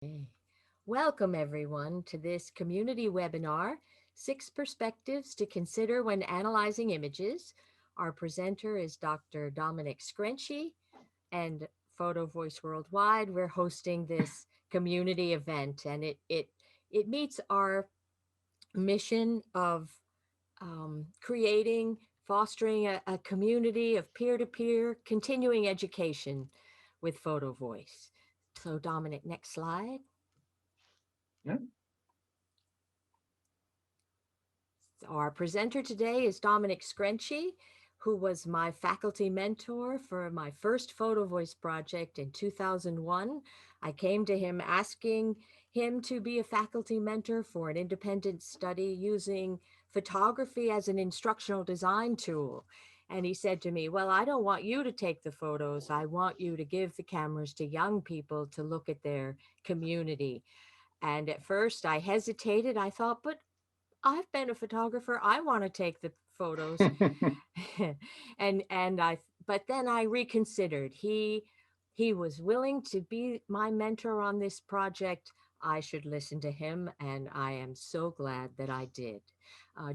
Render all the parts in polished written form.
Okay. Welcome, everyone, to this community webinar, Six Perspectives to Consider When Analyzing Images. Our presenter is Dr. Domenic Screnci, and Photo Voice Worldwide. We're hosting this community event, and it meets our mission of creating, fostering a community of peer-to-peer continuing education with Photo Voice. So, Domenic, next slide. Yeah. Our presenter today is Domenic Screnci, who was my faculty mentor for my first Photo Voice project in 2001. I came to him asking him to be a faculty mentor for an independent study using photography as an instructional design tool. And he said to me, well, I don't want you to take the photos. I want you to give the cameras to young people to look at their community. And at first I hesitated. I thought, but I've been a photographer. I want to take the photos. But then I reconsidered. He was willing to be my mentor on this project. I should listen to him, and I am so glad that I did.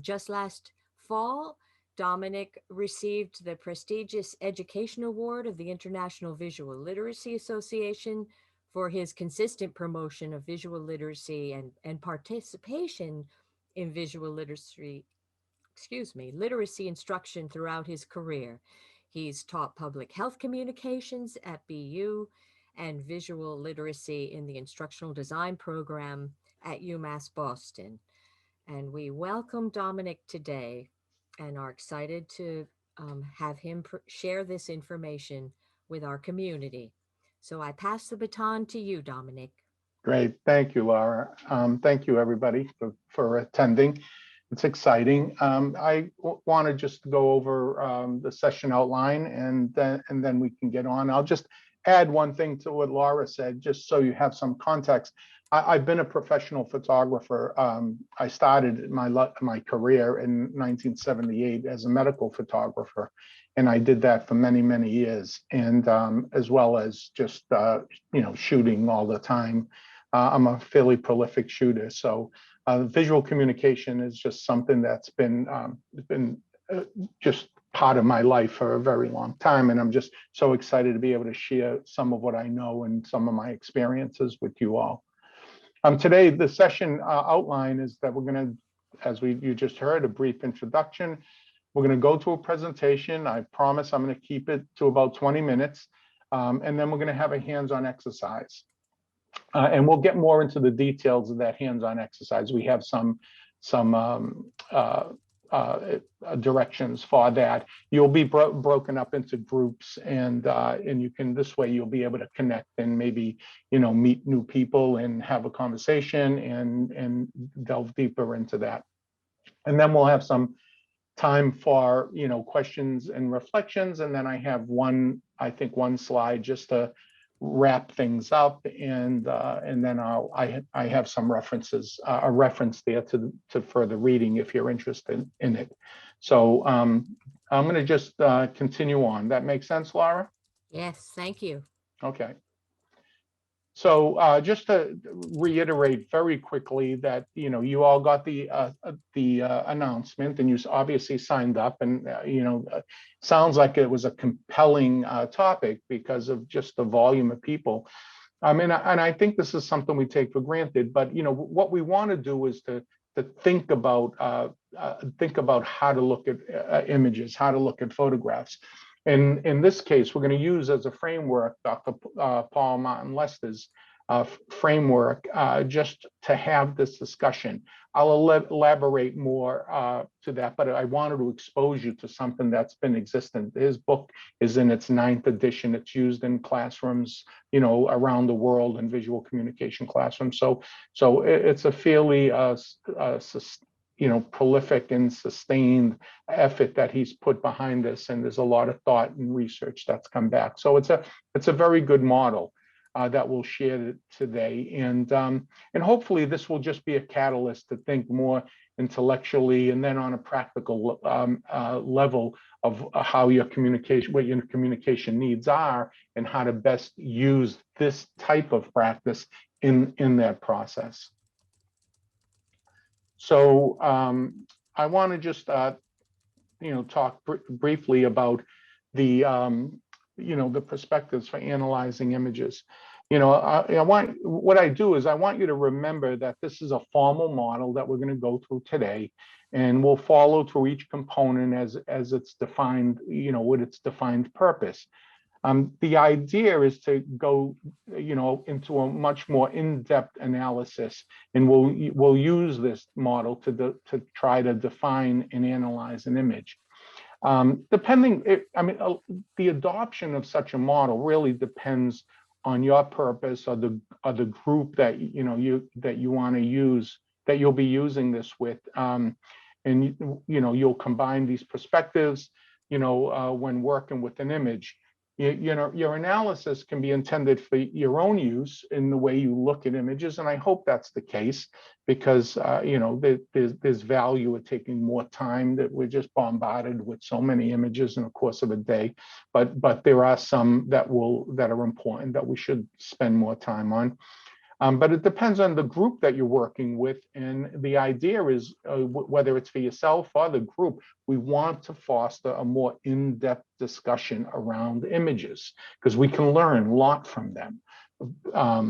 Just last fall, Domenic received the prestigious Education Award of the International Visual Literacy Association for his consistent promotion of visual literacy and participation in visual literacy instruction throughout his career. He's taught public health communications at BU and visual literacy in the instructional design program at UMass Boston. And we welcome Domenic today and are excited to have him share this information with our community. So I pass the baton to you, Domenic. Great. Thank you, Laura. Thank you, everybody, for attending. It's exciting. I want to just go over the session outline, and then we can get on. I'll just add one thing to what Laura said, just so you have some context. I've been a professional photographer. I started my career in 1978 as a medical photographer, and I did that for many, many years, and as well as just shooting all the time. I'm a fairly prolific shooter, so visual communication is just something that's been just part of my life for a very long time, and I'm just so excited to be able to share some of what I know and some of my experiences with you all. Today, the session outline is that we're going to, as you just heard, a brief introduction. We're going to go to a presentation. I promise I'm going to keep it to about 20 minutes, and then we're going to have a hands-on exercise. And we'll get more into the details of that hands-on exercise. We have some directions for that. You'll be broken up into groups, and you can, this way you'll be able to connect and maybe meet new people and have a conversation and delve deeper into that. And then we'll have some time for questions and reflections, and then I have one slide just to wrap things up, and then I have some references, a reference there to further reading if you're interested in it. So I'm going to just continue on. That makes sense, Laura? Yes, thank you. Okay. So just to reiterate very quickly that you all got the announcement, and you obviously signed up, and sounds like it was a compelling topic because of just the volume of people. And I think this is something we take for granted, but what we want to do is to think about how to look at images, how to look at photographs. And in this case, we're going to use as a framework Dr. Paul Martin Lester's framework just to have this discussion. I'll elaborate more to that, but I wanted to expose you to something that's been existent. His book is in its 9th edition. It's used in classrooms, around the world, in visual communication classrooms. So it's a fairly prolific and sustained effort that he's put behind this, and there's a lot of thought and research that's come back. So it's a very good model that we'll share today, and hopefully this will just be a catalyst to think more intellectually and then on a practical level of how your communication, what your communication needs are, and how to best use this type of practice in that process. So I want to just talk briefly about the the perspectives for analyzing images. What I do is I want you to remember that this is a formal model that we're going to go through today, and we'll follow through each component as it's defined, with its defined purpose. The idea is to go, into a much more in-depth analysis, and we'll use this model to try to define and analyze an image. The adoption of such a model really depends on your purpose or the group that you want to use, that you'll be using this with, and you'll combine these perspectives, when working with an image. Your analysis can be intended for your own use in the way you look at images, and I hope that's the case, because there's value in taking more time, that we're just bombarded with so many images in the course of a day. But there are some that are important that we should spend more time on. But it depends on the group that you're working with, and the idea is, whether it's for yourself or the group, we want to foster a more in-depth discussion around images, because we can learn a lot from them.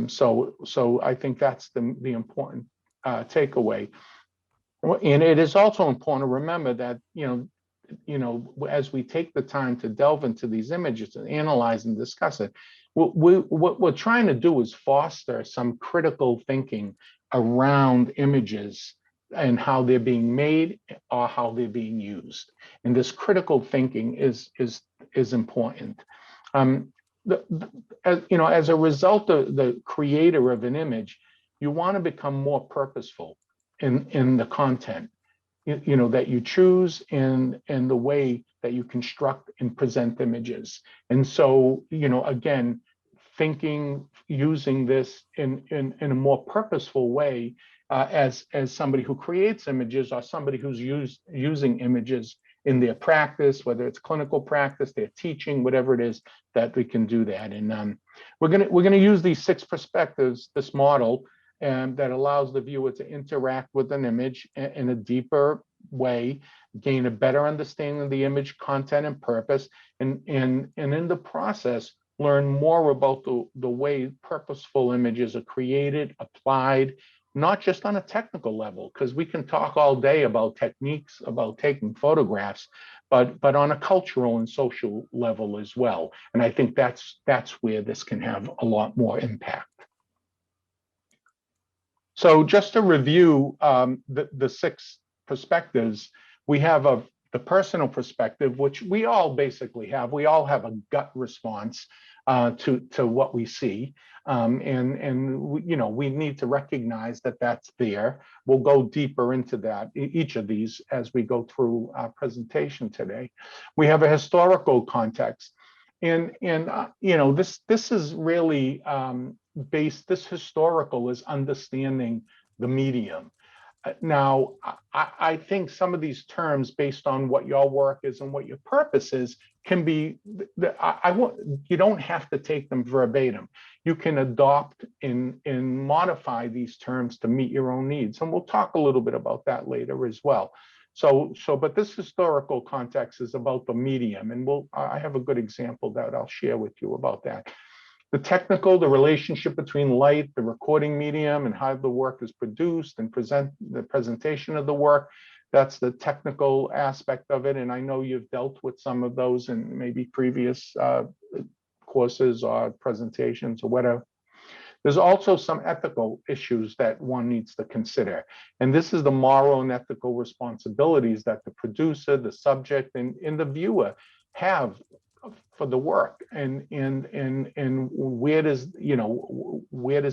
So I think that's the important takeaway. And it is also important to remember that as we take the time to delve into these images and analyze and discuss it, what we're trying to do is foster some critical thinking around images and how they're being made or how they're being used. And this critical thinking is important. As a result of the creator of an image, you want to become more purposeful in the content that you choose, and the way that you construct and present images. And so, again, using this in a more purposeful way, as somebody who creates images, or somebody who's using images in their practice, whether it's clinical practice, their teaching, whatever it is, that we can do that. And we're gonna use these 6 perspectives, this model, and that allows the viewer to interact with an image in a deeper way, gain a better understanding of the image content and purpose, and in the process, learn more about the way purposeful images are created, applied, not just on a technical level, because we can talk all day about techniques, about taking photographs, but on a cultural and social level as well. And I think that's where this can have a lot more impact. So just to review the 6 perspectives, we have the personal perspective, which we all basically have. We all have a gut response to what we see, and we need to recognize that that's there. We'll go deeper into that, each of these, as we go through our presentation today. We have a historical context, and this is really this historical is understanding the medium. Now, I think some of these terms, based on what your work is and what your purpose is, can be, you don't have to take them verbatim. You can adopt and modify these terms to meet your own needs. And we'll talk a little bit about that later as well. But this historical context is about the medium, and I have a good example that I'll share with you about that. The technical, the relationship between light, the recording medium, and how the work is produced, and the presentation of the work. That's the technical aspect of it. And I know you've dealt with some of those in maybe previous courses or presentations or whatever. There's also some ethical issues that one needs to consider. And this is the moral and ethical responsibilities that the producer, the subject, and the viewer have for the work, and where does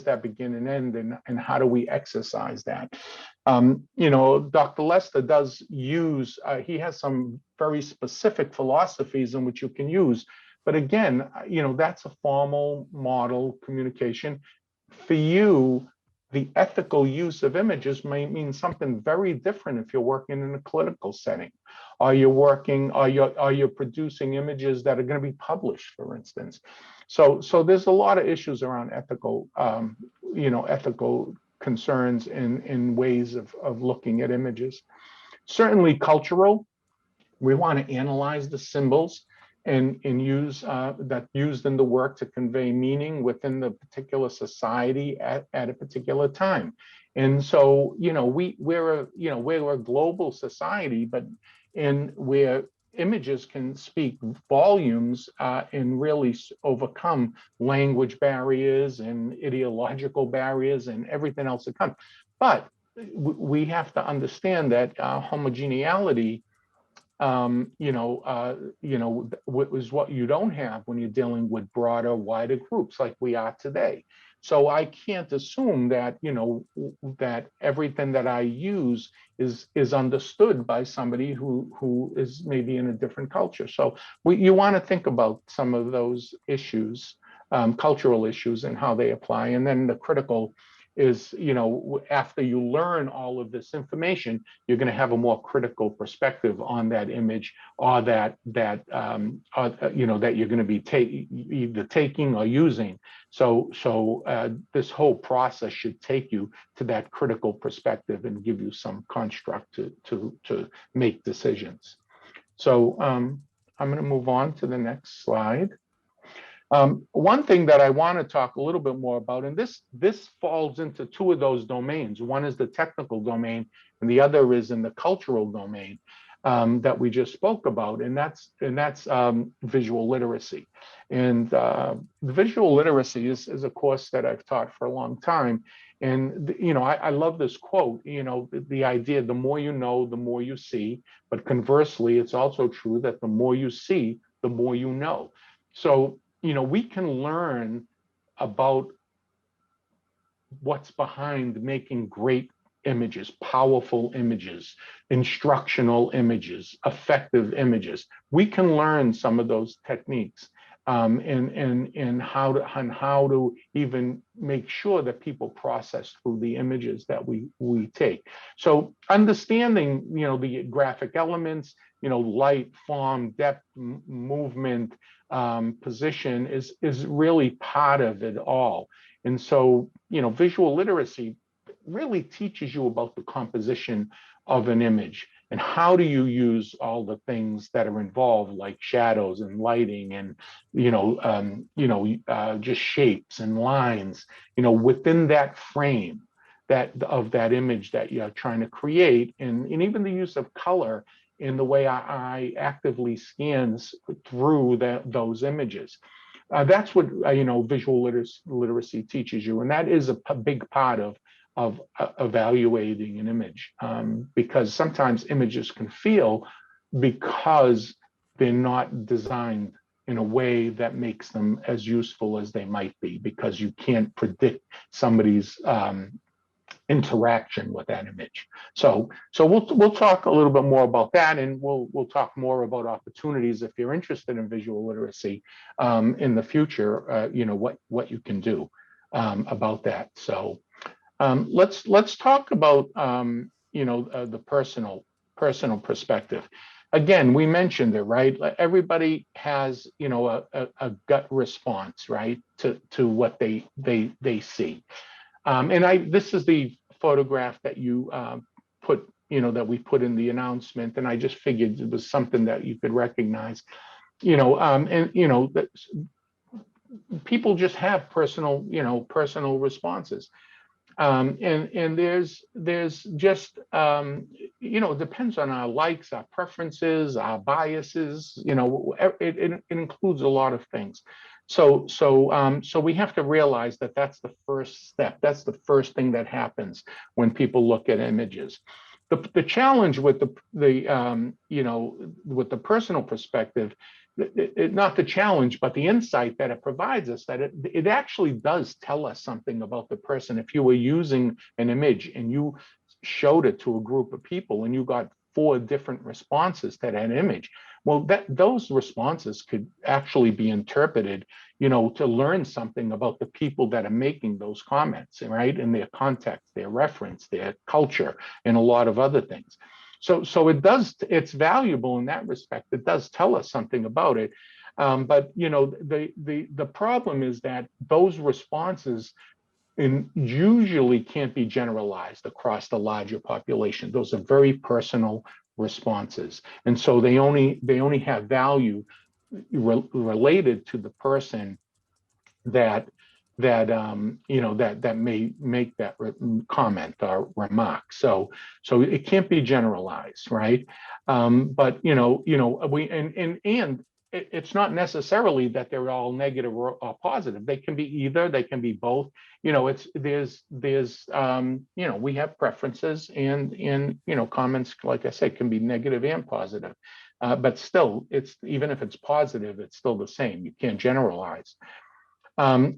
that begin and end, and how do we exercise that? Dr. Lester does use, he has some very specific philosophies in which you can use, but again, that's a formal model communication. For you, the ethical use of images may mean something very different if you're working in a clinical setting. Are you producing images that are going to be published, for instance? So there's a lot of issues around ethical, ethical concerns in ways of looking at images. Certainly cultural. We want to analyze the symbols and use that used in the work to convey meaning within the particular society at a particular time. And so, we're a global society, but where images can speak volumes and really overcome language barriers and ideological barriers and everything else that comes. But we have to understand that homogeneity is what you don't have when you're dealing with broader, wider groups like we are today. So I can't assume that, that everything that I use is understood by somebody who is maybe in a different culture. So you want to think about some of those issues, cultural issues, and how they apply. And then the critical is, after you learn all of this information, you're going to have a more critical perspective on that image, or that you're going to be either taking or using. So this whole process should take you to that critical perspective and give you some construct to make decisions. So I'm going to move on to the next slide. One thing that I want to talk a little bit more about, and this falls into two of those domains. One is the technical domain, and the other is in the cultural domain that we just spoke about, and that's visual literacy. And the visual literacy is a course that I've taught for a long time. And I love this quote. The idea: the more you know, the more you see. But conversely, it's also true that the more you see, the more you know. So we can learn about what's behind making great images, powerful images, instructional images, effective images. We can learn some of those techniques and how to even make sure that people process through the images that we take. So understanding, the graphic elements, light, form, depth, movement, position is really part of it all. And so, visual literacy really teaches you about the composition of an image and how do you use all the things that are involved, like shadows and lighting and just shapes and lines, within that frame of that image that you're trying to create, and even the use of color in the way I actively scans through those images. That's what visual literacy teaches you, and that is a big part of evaluating an image, because sometimes images can fail because they're not designed in a way that makes them as useful as they might be, because you can't predict somebody's interaction with that image. So we'll talk a little bit more about that, and we'll talk more about opportunities if you're interested in visual literacy in the future. What you can do about that. So let's talk about the personal perspective. Again, we mentioned it, right? Everybody has a gut response, right, to what they see. And this is the photograph that you put, that we put in the announcement, and I just figured it was something that you could recognize, that people just have personal responses. And there's just, it depends on our likes, our preferences, our biases, it includes a lot of things. So we have to realize that that's the first step. That's the first thing that happens when people look at images. The challenge with with the personal perspective, not the challenge, but the insight that it provides us, that it actually does tell us something about the person. If you were using an image and you showed it to a group of people and you got 4 different responses to that image. Well, those responses could actually be interpreted, to learn something about the people that are making those comments, right? And their context, their reference, their culture, and a lot of other things. So it's valuable in that respect. It does tell us something about it. But the problem is that those responses usually can't be generalized across the larger population. Those are very personal responses, and so they only have value related to the person that that may make that comment or remark. So it can't be generalized, right? But we and it's not necessarily that they're all negative or positive. They can be either. They can be both. There's we have preferences, and comments, like I said, can be negative and positive. But still, even if it's positive, it's still the same. You can't generalize. As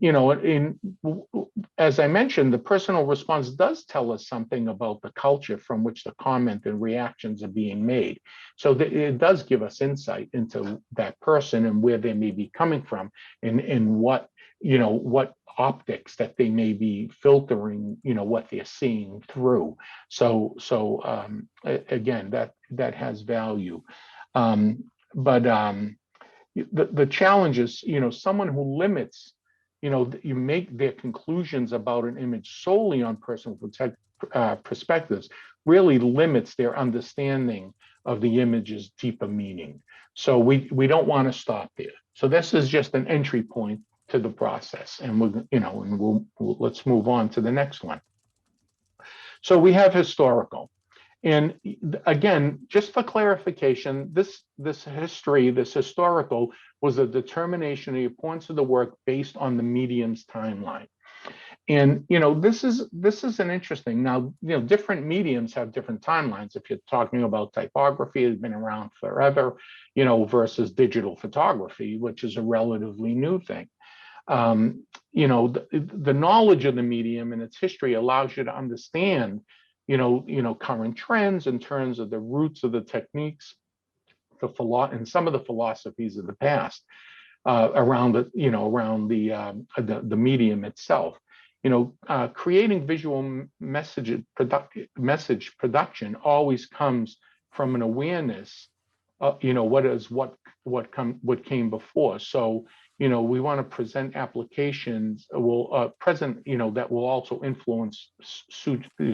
I mentioned, the personal response does tell us something about the culture from which the comment and reactions are being made. So it does give us insight into that person and where they may be coming from, and what optics that they may be filtering, what they're seeing through. So again, that has value. But the challenge is, someone who limits, you make their conclusions about an image solely on personal perspectives, really limits their understanding of the image's deeper meaning. So we don't want to stop there. So this is just an entry point to the process, and let's move on to the next one. So we have historical. And again, just for clarification, this historical was a determination of the importance of the work based on the medium's timeline. And this is an interesting. Now, different mediums have different timelines. If you're talking about typography, it's been around forever, versus digital photography, which is a relatively new thing. The knowledge of the medium and its history allows you to understand current trends in terms of the roots of the techniques, and some of the philosophies of the past around the medium itself. Creating visual message production always comes from an awareness of what came before. So we want to present applications that will also influence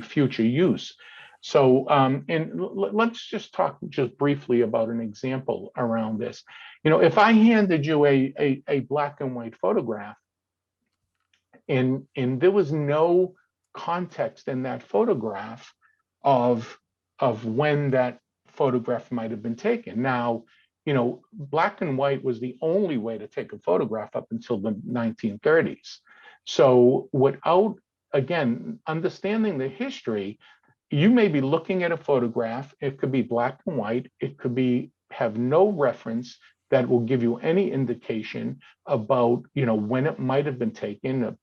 future use. So, and let's just talk briefly about an example around this. If I handed you a black and white photograph, and there was no context in that photograph of when that photograph might have been taken. Now, black and white was the only way to take a photograph up until the 1930s. So without, again, understanding the history, you may be looking at a photograph. It could be black and white. It could have no reference that will give you any indication about, when it might have been taken,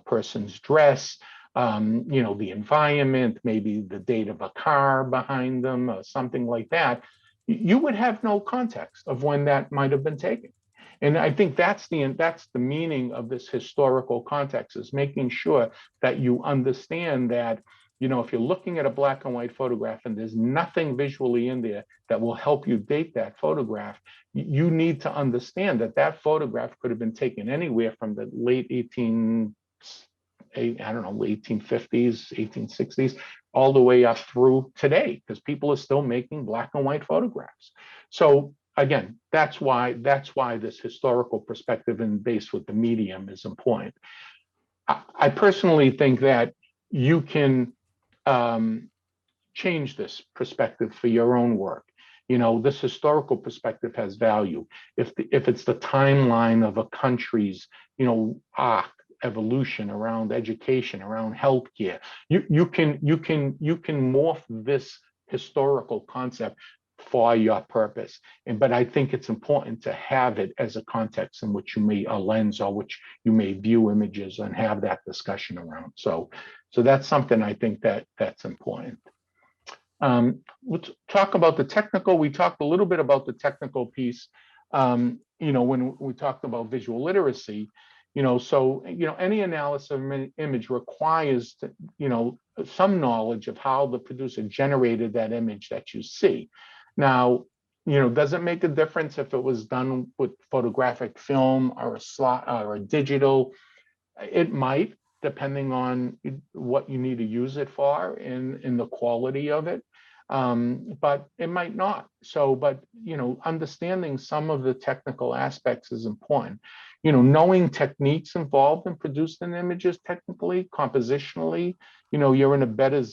person's dress, the environment, maybe the date of a car behind them, or something like that. You would have no context of when that might have been taken. And I think that's the meaning of this historical context, is making sure that you understand that, if you're looking at a black and white photograph and there's nothing visually in there that will help you date that photograph, you need to understand that photograph could have been taken anywhere from the late 1850s, 1860s, all the way up through today, because people are still making black and white photographs. So again, that's why this historical perspective and based with the medium is important. I personally think that you can change this perspective for your own work. This historical perspective has value. If it's the timeline of a country's, arc, evolution around education, around healthcare, you can morph this historical concept for your purpose. But I think it's important to have it as a context in which a lens or which you may view images and have that discussion around. So that's something I think that's important. We'll talk about the technical. We talked a little bit about the technical piece, when we talked about visual literacy, so, any analysis of an image requires, some knowledge of how the producer generated that image that you see. Now, does it make a difference if it was done with photographic film or a slot or a digital? It might, depending on what you need to use it for in the quality of it. But it might not. So, but, understanding some of the technical aspects is important. Knowing techniques involved in producing images technically, compositionally, you're in a better,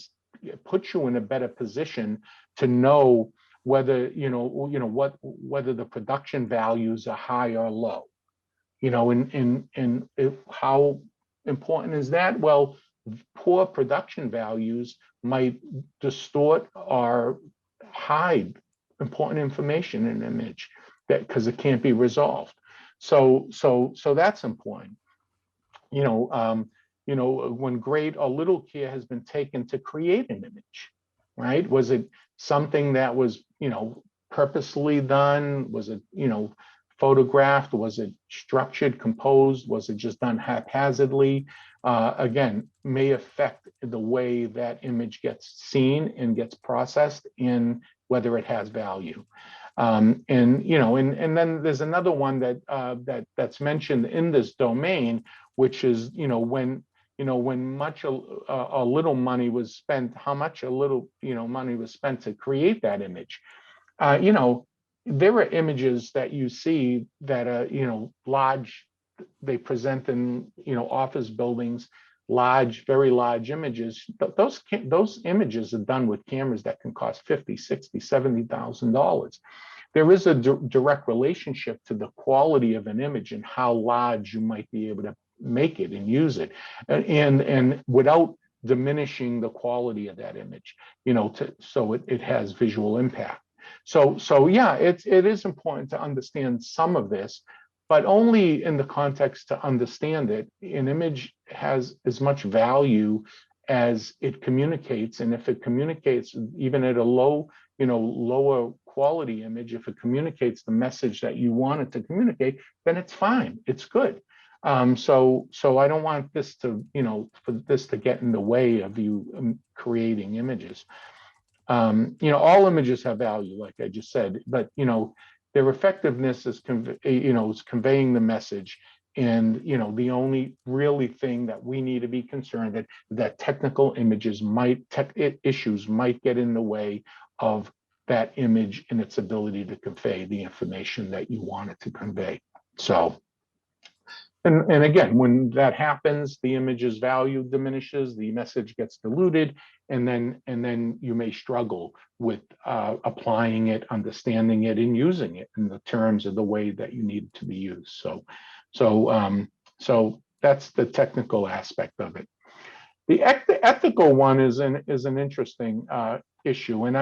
puts you in a better position to know whether, whether the production values are high or low. And how important is that? Well, poor production values might distort or hide important information in an image because it can't be resolved. So that's important. When great or little care has been taken to create an image, right? Was it something that was, purposely done? Was it, photographed? Was it structured, composed? Was it just done haphazardly? Again, may affect the way that image gets seen and gets processed in whether it has value. And then there's another one that's mentioned in this domain, which is, when much a little money was spent, how much a little, money was spent to create that image. There are images that you see that are, large, they present in, office buildings, very large images. Those images are done with cameras that can cost $50,000, $60,000, $70,000. There is a direct relationship to the quality of an image and how large you might be able to make it and use it, and without diminishing the quality of that image, so it has visual impact. So yeah, it is important to understand some of this, but only in the context to understand it. An image has as much value as it communicates, and if it communicates even at a lower quality image, if it communicates the message that you want it to communicate, then it's fine, it's good. So I don't want this to, for this to get in the way of you creating images. All images have value, like I just said, but their effectiveness is is conveying the message. And the only really thing that we need to be concerned that technical images issues might get in the way of that image and its ability to convey the information that you want it to convey. So. And again, when that happens, the image's value diminishes, the message gets diluted, and then you may struggle with applying it, understanding it, and using it in the terms of the way that you need it to be used. So that's the technical aspect of it. The ethical one is an interesting issue, and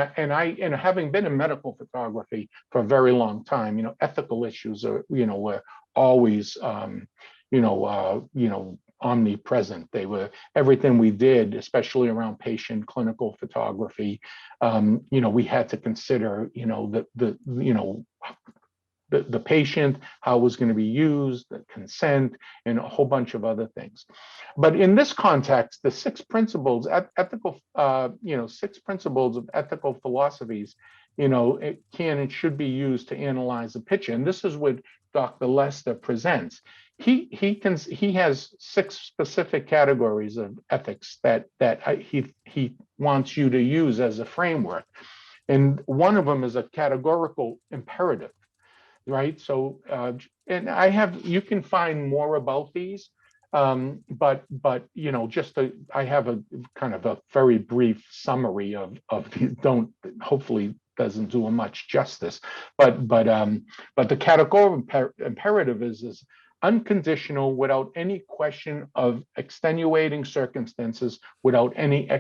having been in medical photography for a very long time, ethical issues are were always omnipresent. They were everything we did, especially around patient clinical photography. We had to consider the patient, how it was going to be used, the consent, and a whole bunch of other things. But in this context, the six principles, six principles of ethical philosophies, it can and should be used to analyze a picture. And this is what Dr. Lester presents. He has six specific categories of ethics that he wants you to use as a framework. And one of them is a categorical imperative. Right. So, and you can find more about these, but I have a kind of a very brief summary of hopefully doesn't do much justice, but the categorical imperative is unconditional, without any question of extenuating circumstances, without any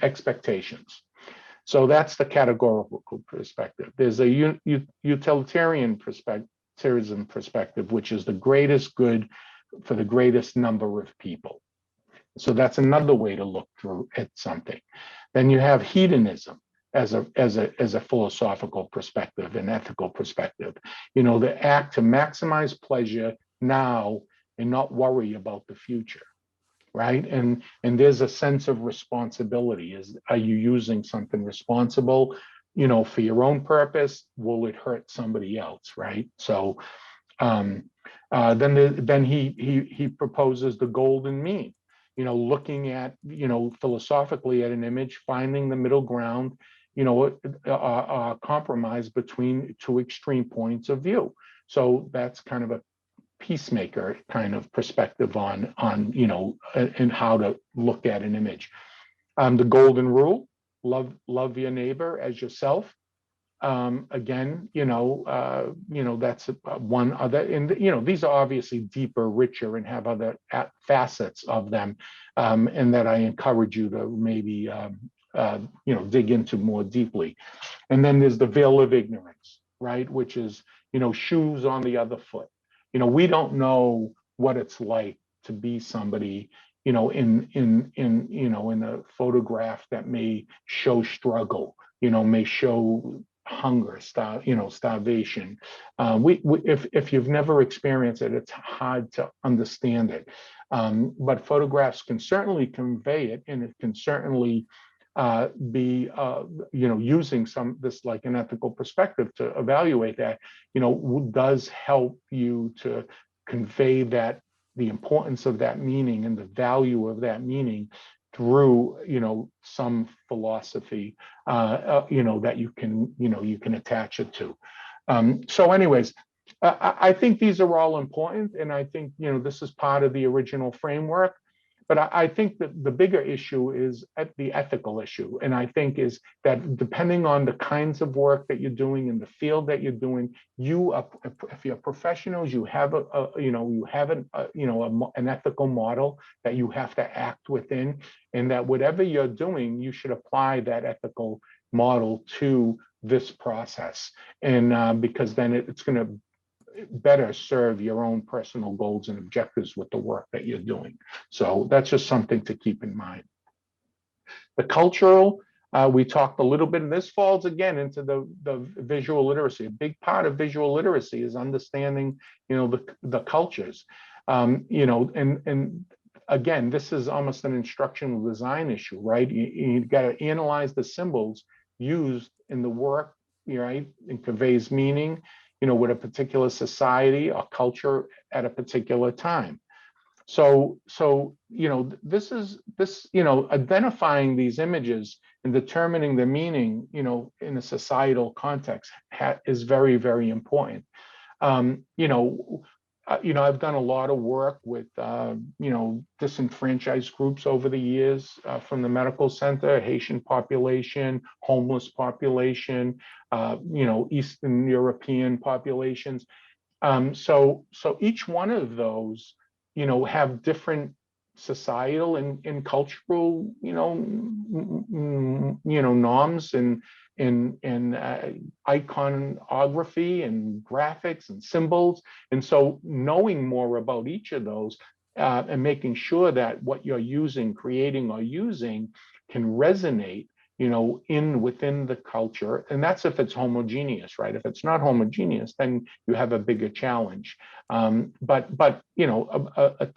expectations. So that's the categorical perspective. There's a utilitarian perspective, which is the greatest good for the greatest number of people. So that's another way to look through at something. Then you have hedonism as a philosophical perspective and ethical perspective. The act to maximize pleasure now and not worry about the future, right? And there's a sense of responsibility. Are you using something responsible, for your own purpose? Will it hurt somebody else, right? So then he proposes the golden mean, looking at, philosophically at an image, finding the middle ground, compromise between two extreme points of view. So that's kind of a peacemaker kind of perspective on and how to look at an image. The golden rule: love your neighbor as yourself. Again, that's one other, and these are obviously deeper, richer, and have other facets of them, and that I encourage you to maybe dig into more deeply. And then there's the veil of ignorance, right? Which is, shoes on the other foot. We don't know what it's like to be somebody, in a photograph that may show struggle, may show hunger, starvation. If you've never experienced it, it's hard to understand it. But photographs can certainly convey it, and it can certainly be using this like an ethical perspective to evaluate that, does help you to convey that, the importance of that meaning and the value of that meaning through some philosophy that you can attach it to. So anyways, I think these are all important, and I think this is part of the original framework. But I think that the bigger issue is at the ethical issue, and I think is that depending on the kinds of work that you're doing in the field that you're doing, if you're professionals, you have an ethical model that you have to act within, and that whatever you're doing, you should apply that ethical model to this process, and because then it's going to better serve your own personal goals and objectives with the work that you're doing. So that's just something to keep in mind. The cultural, we talked a little bit, and this falls again into the visual literacy. A big part of visual literacy is understanding, the cultures, and again, this is almost an instructional design issue, right? You got to analyze the symbols used in the work, right? It conveys meaning, with a particular society or culture at a particular time. So identifying these images and determining the meaning, in a societal context is very, very important. I've done a lot of work with, disenfranchised groups over the years, from the medical center, Haitian population, homeless population, Eastern European populations. So each one of those, have different societal and cultural, norms and iconography and graphics and symbols. And so knowing more about each of those and making sure that what you're creating or using can resonate, within the culture. And that's if it's homogeneous, right? If it's not homogeneous, then you have a bigger challenge. But a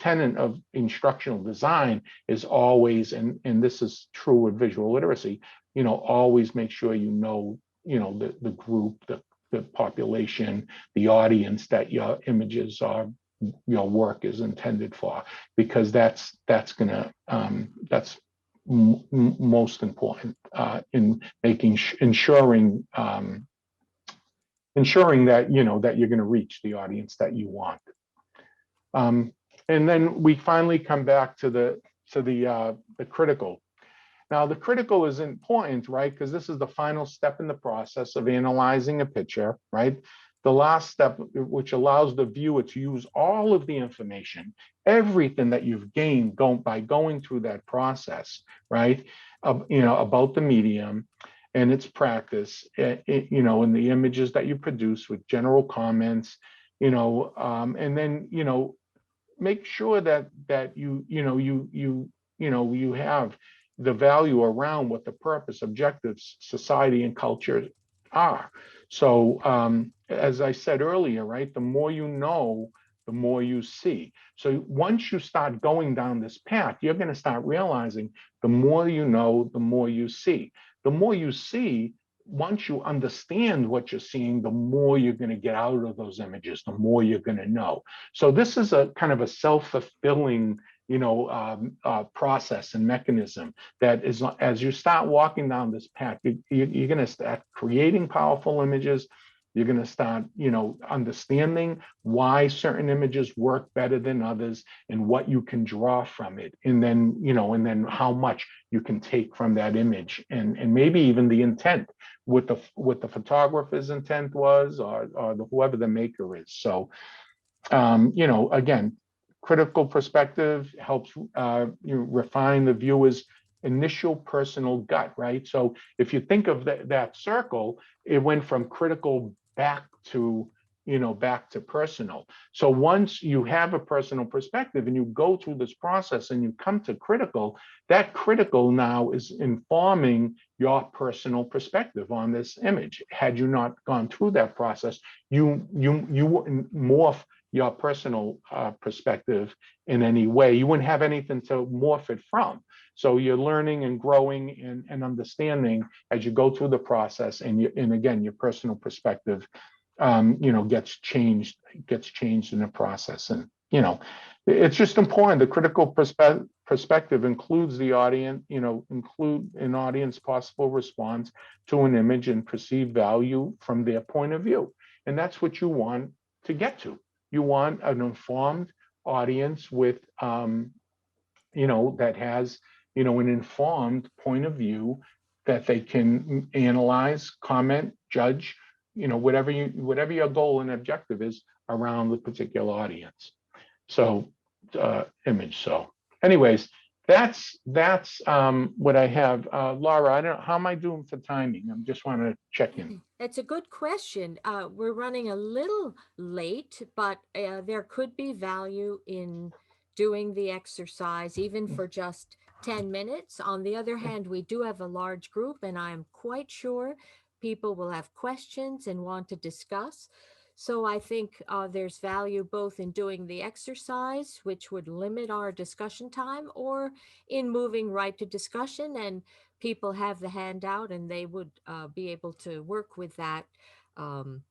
tenet of instructional design is always, and this is true with visual literacy, always make sure the group, the population, the audience that your images are, your work is intended for, because that's most important in ensuring that that you're going to reach the audience that you want. And then we finally come back to the critical. Now, the critical is important, right? Because this is the final step in the process of analyzing a picture, right? The last step, which allows the viewer to use all of the information, everything that you've gained by going through that process, right? About the medium and its practice, and the images that you produce with general comments, and then, make sure that you you have the value around what the purpose, objectives, society, and culture are. So as I said earlier, right, the more you know, the more you see. So once you start going down this path, you're going to start realizing the more you know, the more you see. The more you see, once you understand what you're seeing, the more you're going to get out of those images, the more you're going to know. So this is a kind of a self-fulfilling, process and mechanism that is, as you start walking down this path, you're going to start creating powerful images. You're going to start, understanding why certain images work better than others and what you can draw from it. And then how much you can take from that image, and maybe even the intent, what the photographer's intent was, or whoever the maker is. So, again, critical perspective helps refine the viewer's initial personal gut, right? So if you think of that circle, it went from critical back to personal. So once you have a personal perspective and you go through this process and you come to critical, that critical now is informing your personal perspective on this image. Had you not gone through that process, you wouldn't morph your personal perspective in any way. You wouldn't have anything to morph it from. So you're learning and growing and understanding as you go through the process, and again, your personal perspective, gets changed in the process. And it's just important. The critical perspective includes the audience, include an audience possible response to an image and perceived value from their point of view. And that's what you want to get to. You want an informed audience with, that has, an informed point of view that they can analyze, comment, judge, whatever your goal and objective is around the particular audience. So, image. So, anyways, that's what I have. Laura, I don't know, how am I doing for timing? I just want to check in. It's a good question. We're running a little late, but there could be value in doing the exercise, even for just 10 minutes. On the other hand, we do have a large group, and I'm quite sure people will have questions and want to discuss. So I think there's value both in doing the exercise, which would limit our discussion time, or in moving right to discussion, and people have the handout and they would be able to work with that um,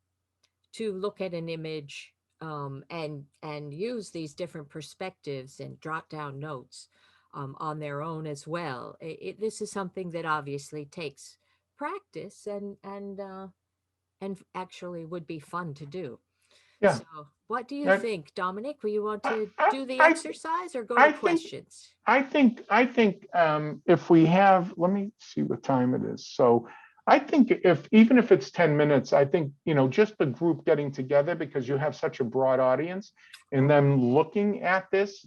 to look at an image and use these different perspectives and jot down notes on their own as well. This is something that obviously takes practice and actually would be fun to do. Yeah. So what do you I, think, Dominic? Will you want to do the I, exercise or go to I think questions? I think if we have, let me see what time it is. So I think even if it's 10 minutes, I think, just the group getting together, because you have such a broad audience, and them looking at this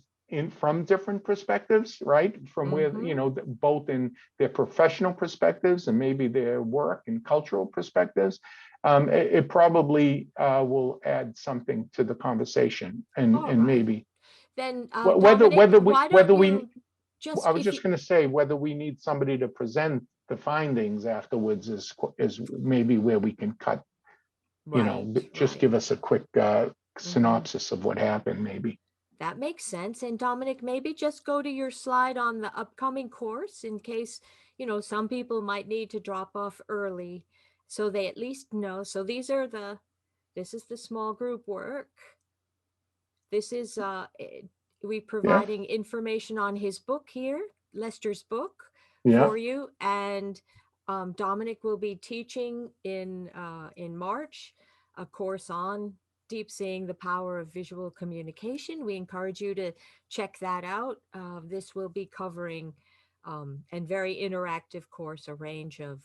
from different perspectives, right? From where, both in their professional perspectives and maybe their work and cultural perspectives. It probably will add something to the conversation, and All right. maybe then, whether Dominic, whether we why don't whether we you just, I was if you, just going to say, whether we need somebody to present the findings afterwards is maybe where we can cut, right, just right. give us a quick Hmm. synopsis of what happened, maybe. That makes sense. And Dominic, maybe just go to your slide on the upcoming course in case, some people might need to drop off early so they at least know. So this is the small group work. This is we Yeah, providing information on his book here, Lester's book, yeah, for you. And Dominic will be teaching in March a course on deep seeing the power of visual communication. We encourage you to check that out. This will be covering and very interactive course, a range of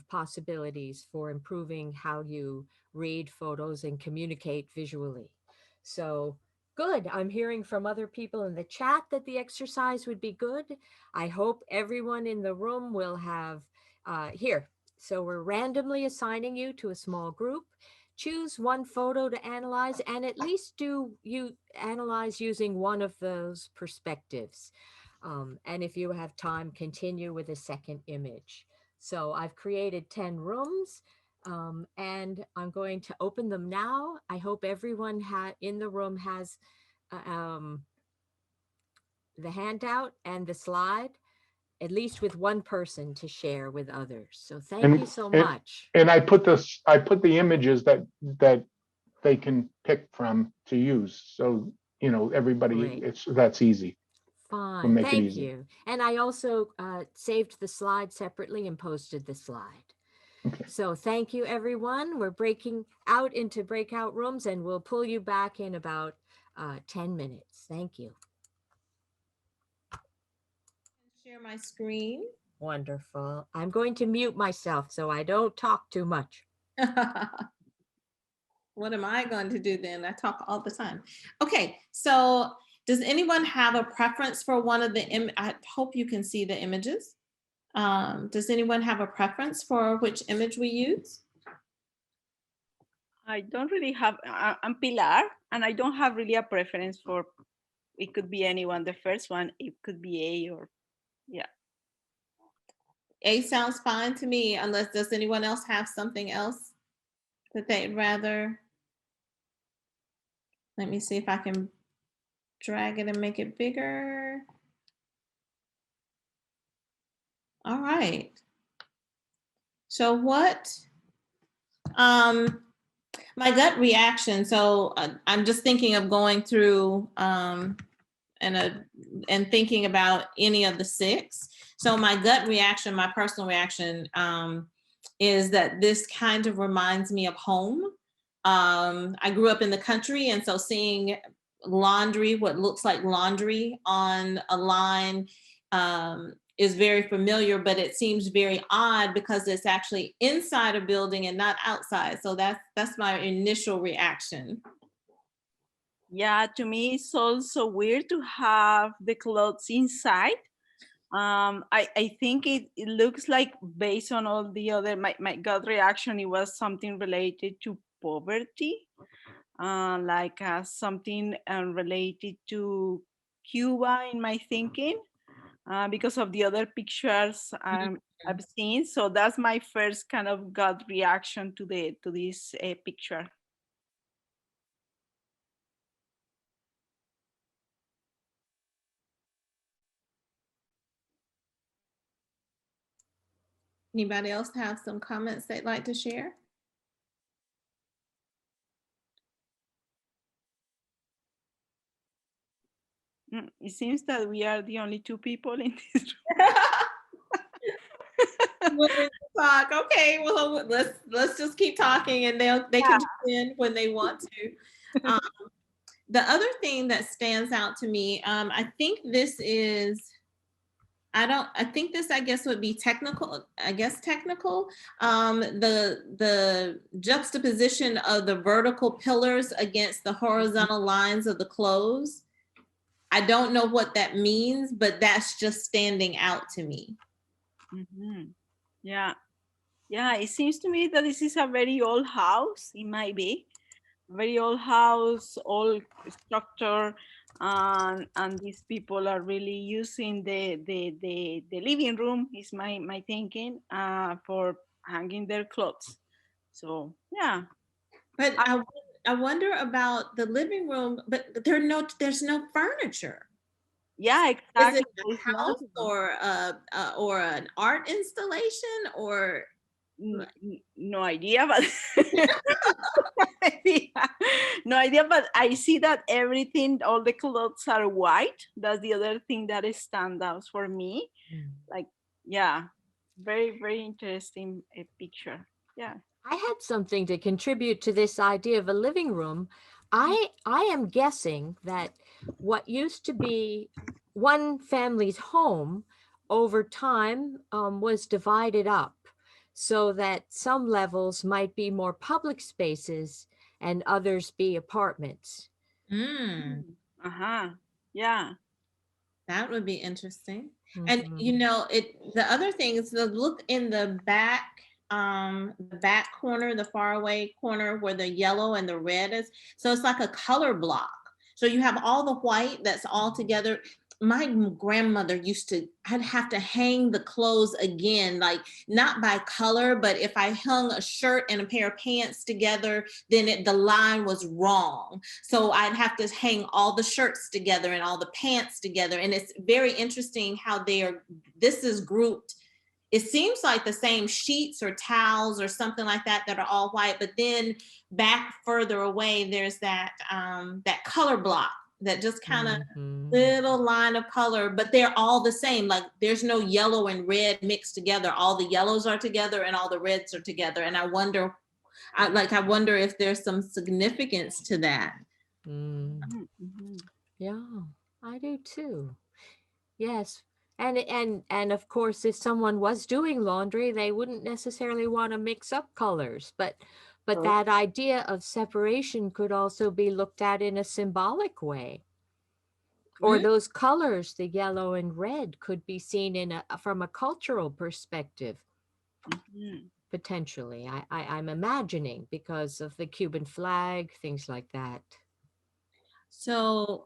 possibilities for improving how you read photos and communicate visually. So good. I'm hearing from other people in the chat that the exercise would be good. I hope everyone in the room will have here. So we're randomly assigning you to a small group. Choose one photo to analyze, and at least do you analyze using one of those perspectives. And if you have time, continue with a second image. So I've created 10 rooms, and I'm going to open them now. I hope everyone in the room has the handout and the slide, at least with one person to share with others. So thank you so much. And I put the images that they can pick from to use. So, you know, everybody, Great. that's easy. Fine, We'll make it thank easy. you. And I also saved the slide separately and posted the slide. Okay. So thank you, everyone. We're breaking out into breakout rooms, and we'll pull you back in about 10 minutes. Thank you. Share my screen. Wonderful. I'm going to mute myself so I don't talk too much. What am I going to do then? I talk all the time. Okay, so does anyone have a preference for one of the I hope you can see the images. Does anyone have a preference for which image we use? I don't really have, I'm Pilar, and I don't have really a preference for, it could be anyone. The first one, it could be A or, yeah. A sounds fine to me, unless does anyone else have something else that they'd rather? Let me see if I can drag it and make it bigger. All right. So what, my gut reaction, so I'm just thinking of going through and thinking about any of the 6. So my gut reaction, my personal reaction is that this kind of reminds me of home. I grew up in the country, and so seeing laundry, what looks like laundry on a line is very familiar, but it seems very odd because it's actually inside a building and not outside. So that's my initial reaction. Yeah, to me, it's also weird to have the clothes inside. I think it looks like, based on all the other, my gut reaction, it was something related to poverty, like something related to Cuba in my thinking, because of the other pictures I've seen. So that's my first kind of gut reaction to this picture. Anybody else have some comments they'd like to share? It seems that we are the only 2 people in this room. Talk. Okay, well, let's just keep talking, and they can jump in when they want to. The other thing that stands out to me, I think this is, I think this, I guess, would be technical. Technical. The juxtaposition of the vertical pillars against the horizontal lines of the clothes. I don't know what that means, but that's just standing out to me. Yeah, it seems to me that this is a very old house. It might be very old house, old structure, and these people are really using the living room, is my thinking, for hanging their clothes. So yeah. But I wonder about the living room, but there's no furniture. Yeah, exactly. Is it a house or an art installation, or? No idea, but no idea, but I see that everything, all the clothes are white. That's the other thing that stands out for me. Like, yeah, very, very interesting picture. Yeah. I had something to contribute to this idea of a living room. I am guessing that what used to be one family's home over time was divided up so that some levels might be more public spaces and others be apartments. Yeah. That would be interesting. And you know, the other thing is the look in the back corner, the faraway corner where the yellow and the red is. So it's like a color block. So you have all the white that's all together. my grandmother used to, I'd have to hang the clothes again, like not by color, but if I hung a shirt and a pair of pants together, then the line was wrong. So I'd have to hang all the shirts together and all the pants together. And it's very interesting how this is grouped. It seems like the same sheets or towels or something like that are all white, but then back further away, there's that color block that just kind of little line of color, but they're all the same. Like there's no yellow and red mixed together. All the yellows are together and all the reds are together. And I wonder if there's some significance to that. Yeah, I do too. Yes. And of course, if someone was doing laundry, they wouldn't necessarily want to mix up colors, but that idea of separation could also be looked at in a symbolic way. Or those colors, the yellow and red, could be seen from a cultural perspective, potentially. I'm imagining because of the Cuban flag, things like that. So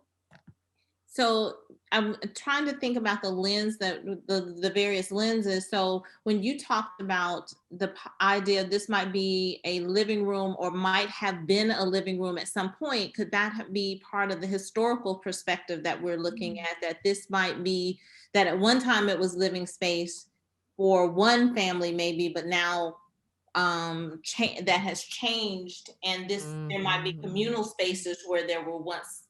I'm trying to think about the lens that the various lenses. So when you talked about the idea this might be a living room or might have been a living room at some point, could that be part of the historical perspective that we're looking at, that this might be that at one time it was living space for one family maybe, but now that has changed, and there might be communal spaces where there were once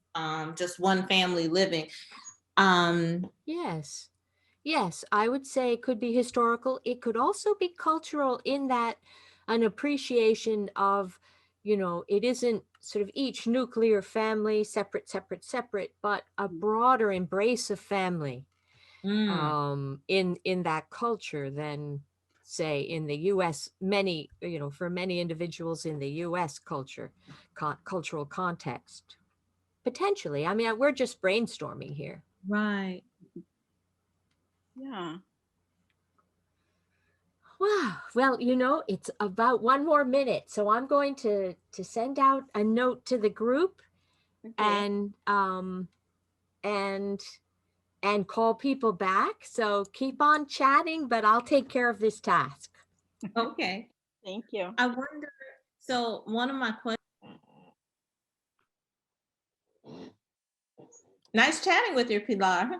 just one family living. Yes, I would say it could be historical. It could also be cultural in that an appreciation of, it isn't sort of each nuclear family separate, but a broader embrace of family in that culture than, say, in the US, for many individuals in the US cultural context. Potentially. I mean, we're just brainstorming here. Right. Yeah. Wow. Well, it's about 1 more minute. So I'm going to send out a note to the group and call people back. So keep on chatting, but I'll take care of this task. Okay. Thank you. I wonder, so one of my questions. Nice chatting with you, Pilar.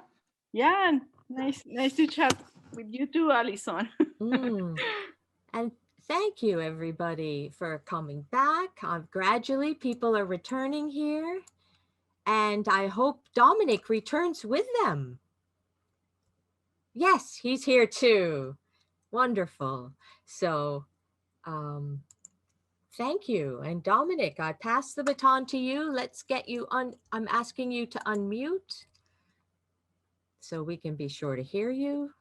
Yeah, nice to chat with you too, Alison. And thank you, everybody, for coming back. Gradually, people are returning here. And I hope Domenic returns with them. Yes, he's here too. Wonderful. So, thank you. And Domenic, I pass the baton to you. Let's get you on. I'm asking you to unmute so we can be sure to hear you.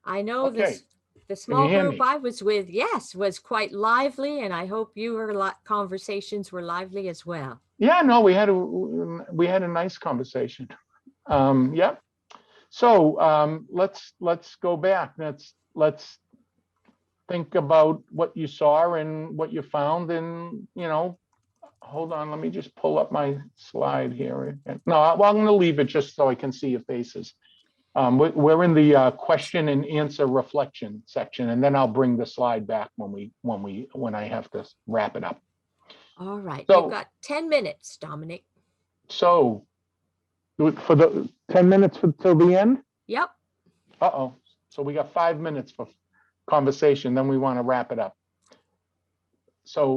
I know Okay. the small hear group me? I was with, was quite lively, and I hope your conversations were lively as well. Yeah, no, we had a nice conversation. Yep. So let's go back. Let's think about what you saw and what you found, and hold on, let me just pull up my slide here. No, I'm going to leave it just so I can see your faces. We're in the question and answer reflection section, and then I'll bring the slide back when I have to wrap it up. All right, So, you've got 10 minutes, Domenic. So for the 10 minutes till the end? Yep. Uh-oh. So we got 5 minutes for conversation, then we want to wrap it up. So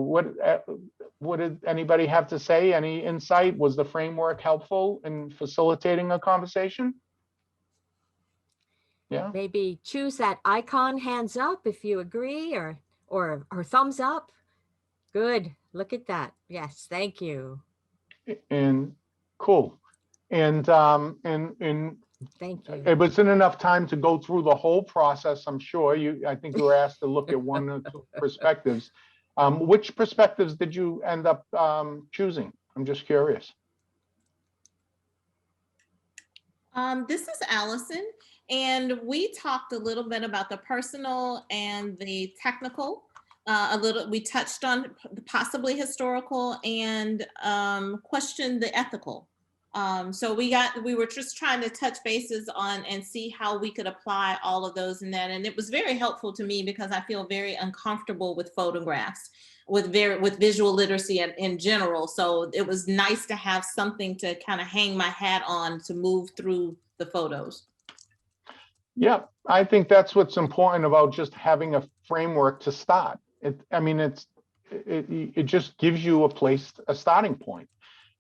what did anybody have to say? Any insight? Was the framework helpful in facilitating a conversation? Yeah. Maybe choose that icon, hands up, if you agree, or thumbs up. Good. Look at that. Yes. Thank you. And cool. And thank you. It wasn't enough time to go through the whole process. I'm sure I think you were asked to look at one or two perspectives. Which perspectives did you end up choosing? I'm just curious. This is Allison, and we talked a little bit about the personal and the technical. We touched on possibly historical and questioned the ethical. So we were just trying to touch bases on and see how we could apply all of those in that. And it was very helpful to me because I feel very uncomfortable with photographs, with visual literacy in general. So it was nice to have something to kind of hang my hat on to move through the photos. Yeah, I think that's what's important about just having a framework to start. It just gives you a starting point.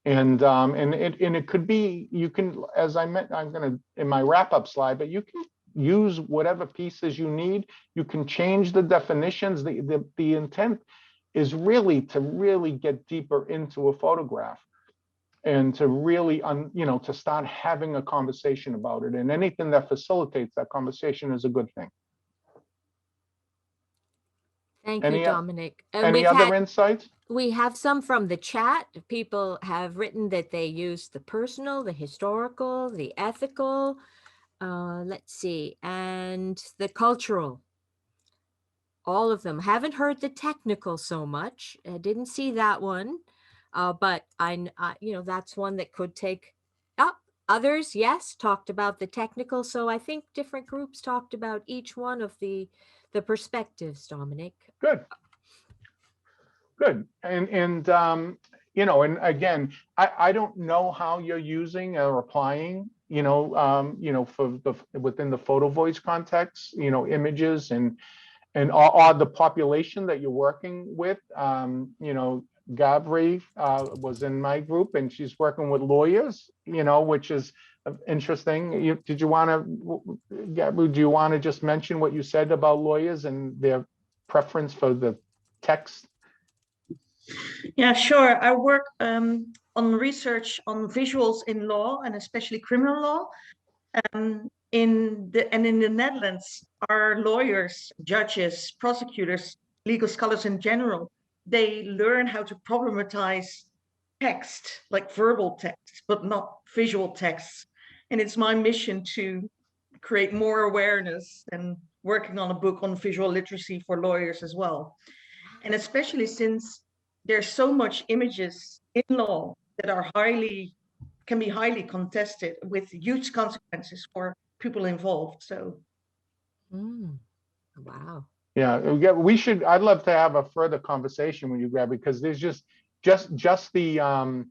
And it could be, you can, as I meant, I'm going to, in my wrap-up slide, but you can use whatever pieces you need. You can change the definitions. The intent is really to get deeper into a photograph and to really, to start having a conversation about it. And anything that facilitates that conversation is a good thing. Thank you, Domenic. Any other insights? We have some from the chat. People have written that they use the personal, the historical, the ethical, let's see, and the cultural. All of them. Haven't heard the technical so much. I didn't see that one, but that's one that could take up. Others, yes, talked about the technical. So I think different groups talked about each one of the perspectives, Domenic. Good. Good. And again, I don't know how you're using or applying, within the PhotoVoice context, images and the population that you're working with. Gabri was in my group and she's working with lawyers, which is interesting. Gabri, do you want to just mention what you said about lawyers and their preference for the text? Yeah, sure. I work on research on visuals in law and especially criminal law. In the Netherlands, our lawyers, judges, prosecutors, legal scholars in general, they learn how to problematize text, like verbal text, but not visual texts. And it's my mission to create more awareness and working on a book on visual literacy for lawyers as well. And especially since there's so much images in law that are can be highly contested with huge consequences for people involved. So, wow. Yeah, I'd love to have a further conversation with you, Greg, because there's just the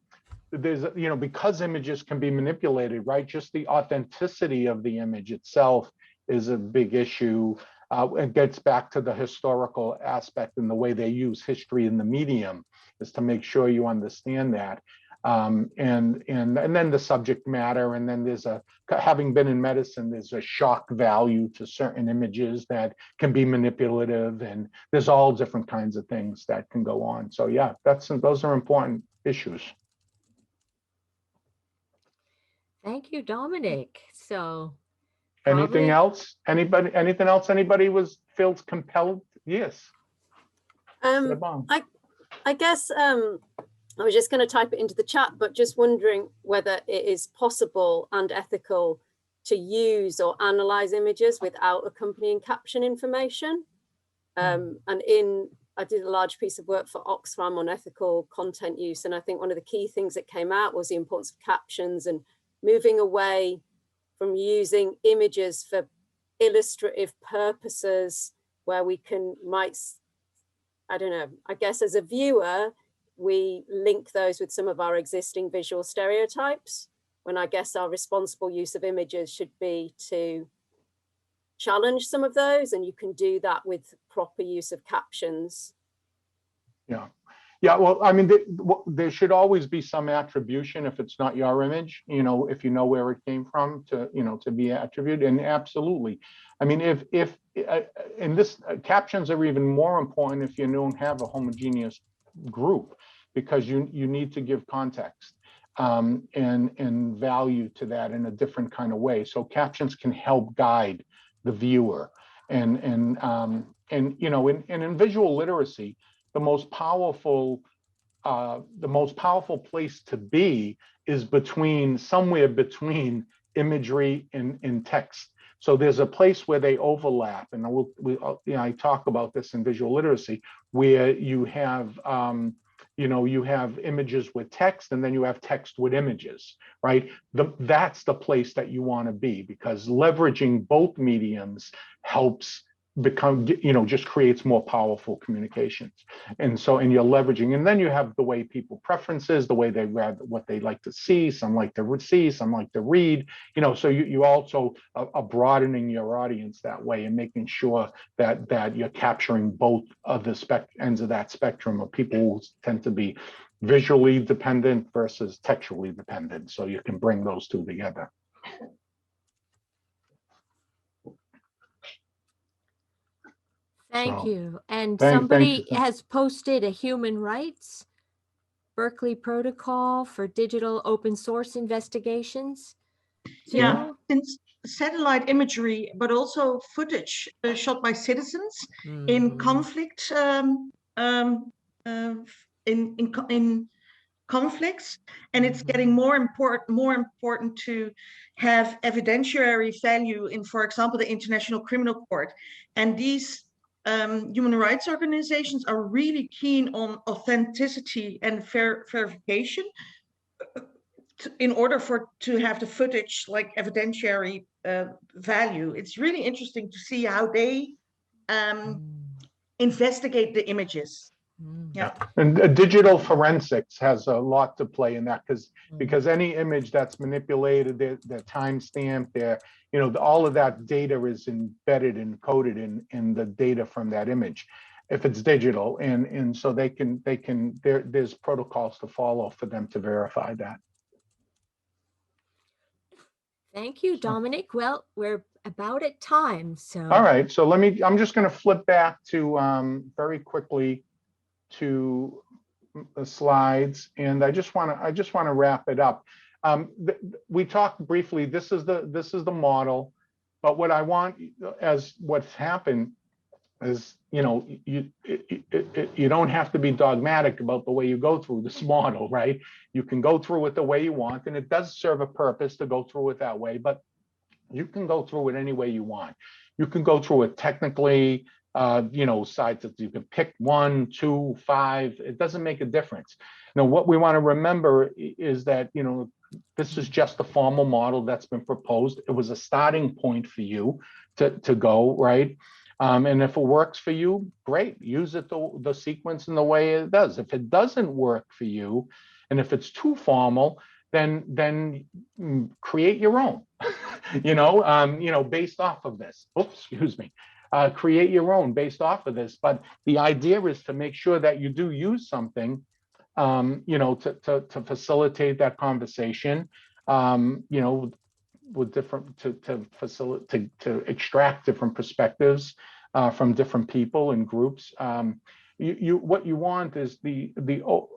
because images can be manipulated, right? Just the authenticity of the image itself is a big issue. It gets back to the historical aspect and the way they use history in the medium is to make sure you understand that. And then the subject matter, and then having been in medicine, there's a shock value to certain images that can be manipulative, and there's all different kinds of things that can go on. So yeah, those are important issues. Thank you, Domenic. So anything else? Anything else anybody feels compelled? Yes. I guess I was just going to type it into the chat, but just wondering whether it is possible and ethical to use or analyze images without accompanying caption information. I did a large piece of work for Oxfam on ethical content use. And I think one of the key things that came out was the importance of captions and moving away from using images for illustrative purposes where we I don't know, I guess as a viewer, we link those with some of our existing visual stereotypes, when I guess our responsible use of images should be to challenge some of those, and you can do that with proper use of captions. Yeah, well, I mean, there should always be some attribution if it's not your image, if you know where it came from, to be attributed. And absolutely, I mean, if in this, captions are even more important if you don't have a homogeneous group, because you need to give context and value to that in a different kind of way. So captions can help guide the viewer, and in visual literacy, the most powerful place to be is somewhere between imagery and text. So there's a place where they overlap, and I talk about this in visual literacy, where you have you have images with text, and then you have text with images, right? That's the place that you want to be, because leveraging both mediums helps become, just creates more powerful communications. And you're leveraging, and then you have the way people preferences, the way they read, what they like to see. Some like to see, some like to read, so you also are broadening your audience that way, and making sure that you're capturing both of the ends of that spectrum of people who tend to be visually dependent versus textually dependent. So you can bring those two together. Thank So, you. And thank somebody you. has posted a human rights Berkeley protocol for digital open source investigations. Yeah, since satellite imagery, but also footage shot by citizens in conflict, in conflicts, and it's getting more important to have evidentiary value in, for example, the International Criminal Court. And these human rights organizations are really keen on authenticity and verification in order to have the footage like evidentiary value. It's really interesting to see how they investigate the images. Yeah. And digital forensics has a lot to play in that, because any image that's manipulated, they're timestamped, all of that data is embedded and coded in the data from that image, if it's digital, and so there's protocols to follow for them to verify that. Thank you, Domenic. Well, we're about at time, so. All right, so I'm just going to flip back to very quickly to the slides, and I just want to wrap it up. We talked briefly. This is the model, but what I want, as what's happened is, you don't have to be dogmatic about the way you go through this model, right? You can go through it the way you want, and it does serve a purpose to go through it that way, but you can go through it any way you want. You can go through it technically, sides that you can pick 1, 2, 5, it doesn't make a difference. Now, what we want to remember is that, this is just a formal model that's been proposed. It was a starting point for you to go, right? And if it works for you, great, use it the sequence in the way it does. If it doesn't work for you, and if it's too formal, then create your own, based off of this. Oops, excuse me. Create your own based off of this. But the idea is to make sure that you do use something, to facilitate that conversation, with different, to facilitate, to extract different perspectives from different people and groups. What you want is the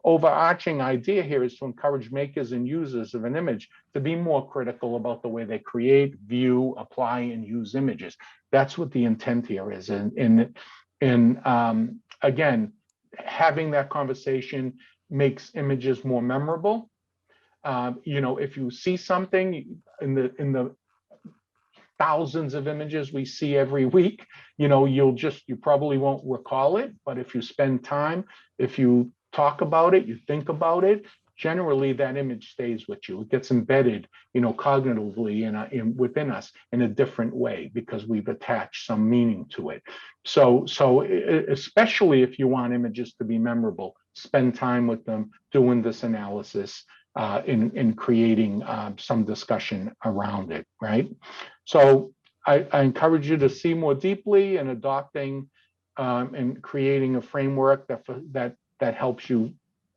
overarching idea here is to encourage makers and users of an image to be more critical about the way they create, view, apply, and use images. That's what the intent here is. And again, having that conversation makes images more memorable. If you see something in the thousands of images we see every week, you probably won't recall it. But if you spend time, if you talk about it, you think about it, generally that image stays with you. It gets embedded, cognitively within us in a different way, because we've attached some meaning to it. So especially if you want images to be memorable, spend time with them doing this analysis, in creating some discussion around it, right? So I encourage you to see more deeply in adopting and creating a framework that helps you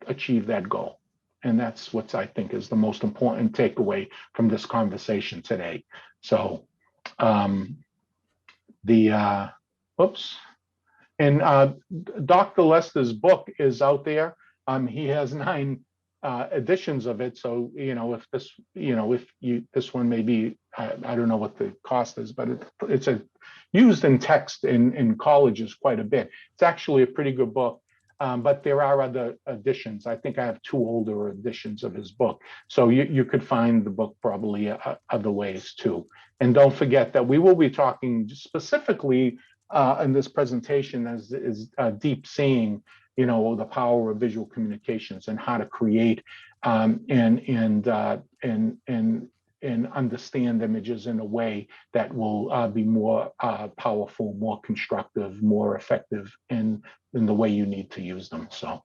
achieve that goal. And that's what I think is the most important takeaway from this conversation today. So oops. And Dr. Lester's book is out there. He has 9 editions of it. So, if this one may be, I don't know what the cost is, but it's used in text in colleges quite a bit. It's actually a pretty good book, but there are other editions. I think I have 2 older editions of his book. So you could find the book probably other ways too. And don't forget that we will be talking specifically in this presentation is deep seeing you know, the power of visual communications and how to create and understand images in a way that will be more powerful, more constructive, more effective in the way you need to use them. So,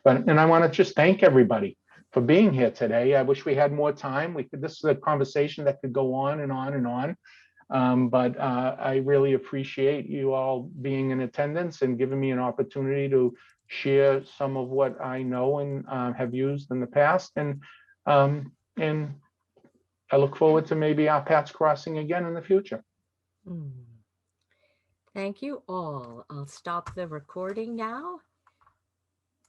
and I want to just thank everybody for being here today. I wish we had more time. This is a conversation that could go on and on and on. But I really appreciate you all being in attendance and giving me an opportunity to share some of what I know and have used in the past. And I look forward to maybe our paths crossing again in the future. Thank you all. I'll stop the recording now.